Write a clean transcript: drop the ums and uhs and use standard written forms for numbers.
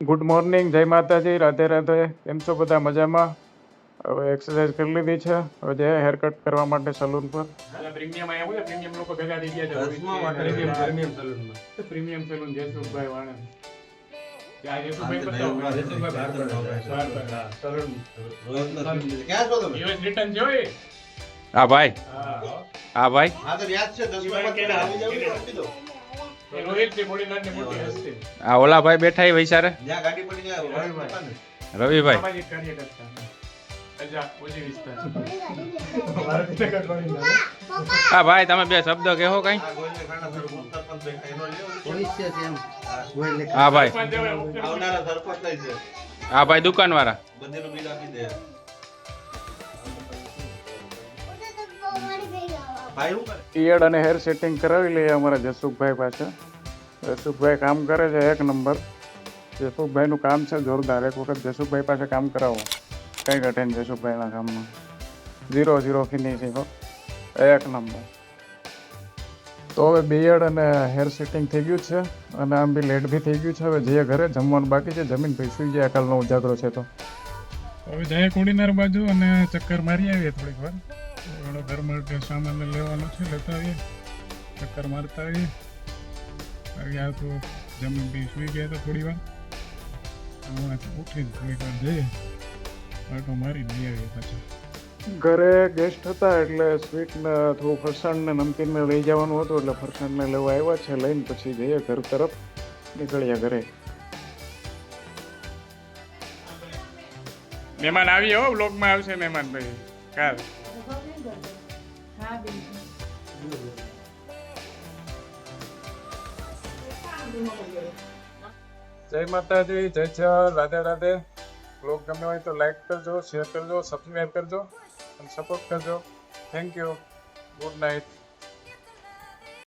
Good morning, જય માતાજી, રાધે રાધે. કેમ છો બધા? મજામાં? હવે એક્સરસાઇઝ કરી લીધી છે. હવે જઈએ હેર કટ કરવા માટે સલૂન પર. પ્રીમિયમ આવ્યા હોય, પ્રીમિયમ લોકો ભેગા થઈ ગયા છે. પ્રીમિયમ સલૂનમાં પ્રીમિયમ સલૂન જયસુખભાઈ વાણંદ. હા ભાઈ, હા ભાઈ, આ ઓલા ભાઈ બેઠા એ વૈસારે રવિભાઈ. હા ભાઈ, તમે બે શબ્દ કહો કઈ. હા ભાઈ, હા ભાઈ, દુકાન વાળા. ઈયળ અને હેર સેટિંગ કરાવી લઈએ અમારા જસુખભાઈ પાસે. જસુખભાઈ કામ કરે છે એક નંબર. જસુખભાઈનું કામ છે જોરદાર. એક વખત જસુખભાઈ પાસે કામ કરાવો, કઈ ઘટે ને જસુખભાઈના કામમાં 0-0 ફિનિશિંગ, એક નંબર. તો હવે બિયર્ડ અને હેર સેટિંગ થઈ ગયું છે અને આમ બી લેટ બી થઈ ગયું છે. હવે જઈએ ઘરે, જમવાનું બાકી છે. જમીન પછી સુઈ જાય, કાલનો ઉજાગરો છે તો. હવે જઈએ કોડીનાર બાજુ અને ચક્કર મારી આવીએ થોડીક વાર. થોડો ઘર માટે સામાન લેવાનો છે, લેતા આવીએ, ચક્કર મારતા આવીએ. આ તો જમીન બી સુઈ ગયા તો થોડી વાર. ઉઠીને થોડીક વાર જઈએ, આટો મારીને લઈ આવીએ પાછા. ઘરે ગેસ્ટ હતા એટલે સ્વીટ ને થોડું ફરસાણ ને નમકીન ને લઈ જવાનું હતું, એટલે ફરસાણ ને લેવા આવ્યા છે. લઈને પછી જઈએ ઘર તરફ, નીકળ્યા ઘરે. મહેમાન આવી હો, બ્લોગમાં આવશે મહેમાન ભાઈ કાલ. જય માતાજી, જય ચાલ, રાધે રાધે. બ્લોગ ગમે હોય તો લાઈક કરજો, શેર કરજો, સબસ્ક્રાઈબ કરજો અને સપોર્ટ કરજો. Thank you. Good night.